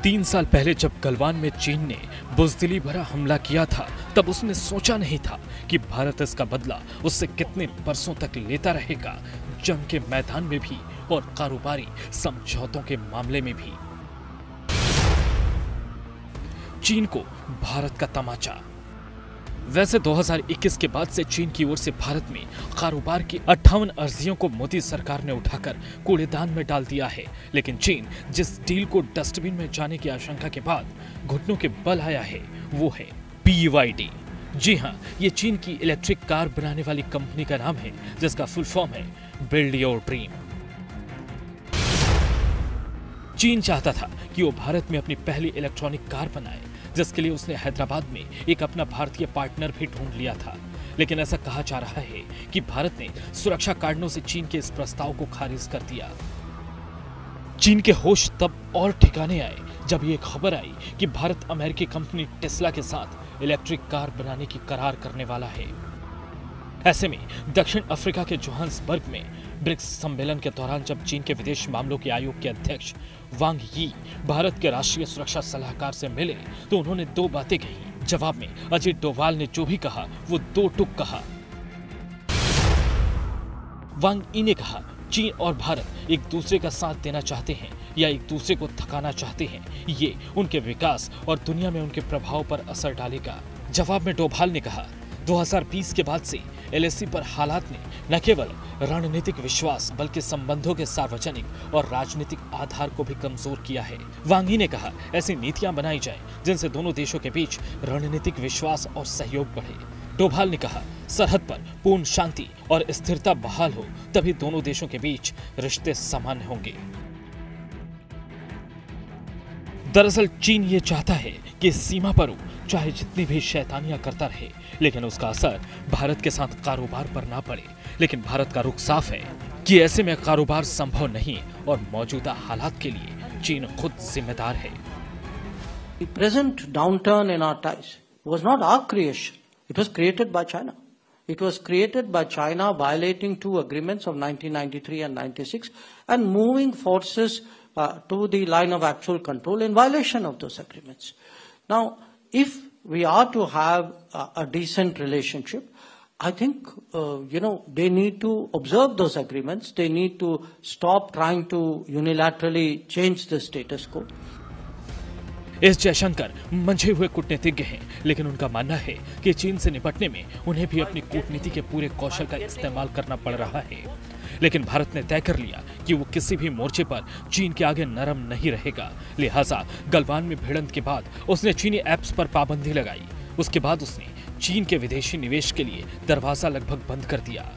3 साल पहले जब गलवान में चीन ने बुज़दिली भरा हमला किया था, तब उसने सोचा नहीं था कि भारत इसका बदला उससे कितने बरसों तक लेता रहेगा, जंग के मैदान में भी और कारोबारी समझौतों के मामले में भी। चीन को भारत का तमाचा। वैसे 2021 के बाद से चीन की ओर से भारत में कारोबार की 58 अर्जियों को मोदी सरकार ने उठाकर कूड़ेदान में डाल दिया है, लेकिन चीन जिस डील को डस्टबिन में जाने की आशंका के बाद घुटनों के बल आया है, वो है BYD। जी हां, ये चीन की इलेक्ट्रिक कार बनाने वाली कंपनी का नाम है, जिसका फुल फॉर्म है बिल्ड योर ड्रीम। चीन चाहता था कि वो भारत में अपनी पहली इलेक्ट्रॉनिक कार बनाए, जिसके लिए उसने हैदराबाद में एक अपना भारतीय पार्टनर भी ढूंढ लिया था। लेकिन ऐसा कहा जा रहा है कि भारत ने सुरक्षा कारणों से चीन के इस प्रस्ताव को खारिज कर दिया। चीन के होश तब और ठिकाने आए जब ये खबर आई कि भारत अमेरिकी कंपनी टेस्ला के साथ इलेक्ट्रिक कार बनाने की करार करने वाला है। ऐसे में दक्षिण अफ्रीका के जोहान्सबर्ग में ब्रिक्स सम्मेलन के दौरान जब चीन के विदेश मामलों के आयोग के अध्यक्ष वांग यी भारत के राष्ट्रीय सुरक्षा सलाहकार से मिले, तो उन्होंने 2 बातें कही। जवाब में अजीत डोभाल ने जो भी कहा वो 2 टुक कहा। वांग यी ने कहा, चीन और भारत एक दूसरे का साथ देना चाहते हैं या एक दूसरे को थकाना चाहते हैं, ये उनके विकास और दुनिया में उनके प्रभाव पर असर डालेगा। जवाब में डोभाल ने कहा, 2020 के बाद से LAC पर हालात ने न केवल रणनीतिक विश्वास बल्कि संबंधों के सार्वजनिक और राजनीतिक आधार को भी कमजोर किया है। वांग यी ने कहा, ऐसी नीतियां बनाई जाएं जिनसे दोनों देशों के बीच रणनीतिक विश्वास और सहयोग बढ़े। डोभाल ने कहा, सरहद पर पूर्ण शांति और स्थिरता बहाल हो, तभी दोनों देशों के बीच रिश्ते सामान्य होंगे। दरअसल चीन ये चाहता है कि सीमा पर वो चाहे जितनी भी शैतानियां करता रहे, लेकिन उसका असर भारत के साथ कारोबार पर ना पड़े। लेकिन भारत का रुख साफ है कि ऐसे में कारोबार संभव नहीं और मौजूदा हालात के लिए चीन खुद जिम्मेदार है। The present downturn in our ties was not our creation. It was created by China. It was created by China violating 2 agreements of 1993 and 96 and moving forces to the line of actual control in violation of those agreements. Now, if we are to have a decent relationship, I think, they need to observe those agreements. They need to stop trying to unilaterally change the status quo. S Jaishankar मंझे हुए कूटनीतिज्ञ हैं, लेकिन उनका मानना है कि चीन से निपटने में उन्हें भी अपनी कूटनीति के पूरे कौशल का इस्तेमाल करना पड़ रहा है। लेकिन भारत ने तय कर लिया कि वो किसी भी मोर्चे पर चीन के आगे नरम नहीं रहेगा। लिहाजा गलवान में भिड़ंत के बाद उसने चीनी ऐप्स पर पाबंदी लगाई। उसके बाद उसने चीन के विदेशी निवेश के लिए दरवाजा लगभग बंद कर दिया।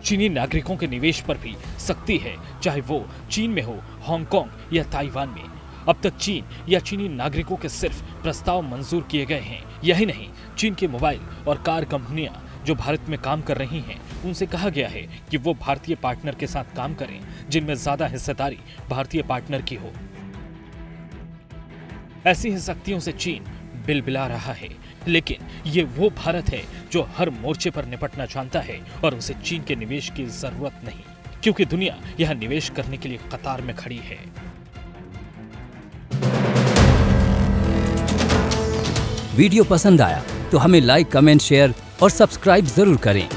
चीनी नागरिकों के निवेश पर भी सख्ती है, चाहे वो चीन में हो, हांगकांग या ताइवान में। अब तक चीन या चीनी नागरिकों के सिर्फ प्रस्ताव मंजूर किए गए हैं। यही नहीं, चीन के मोबाइल और कार कंपनियां जो भारत में काम कर रही हैं, उनसे कहा गया है कि वो भारतीय पार्टनर के साथ काम करें जिनमें ज्यादा हिस्सेदारी भारतीय पार्टनर की हो। ऐसी ही सख्तियों से चीन बिलबिला रहा है, लेकिन ये वो भारत है जो हर मोर्चे पर निपटना जानता है और उसे चीन के निवेश की जरूरत नहीं, क्योंकि दुनिया यहां निवेश करने के लिए कतार में खड़ी है। वीडियो पसंद आया तो हमें लाइक, कमेंट, शेयर और सब्सक्राइब जरूर करें।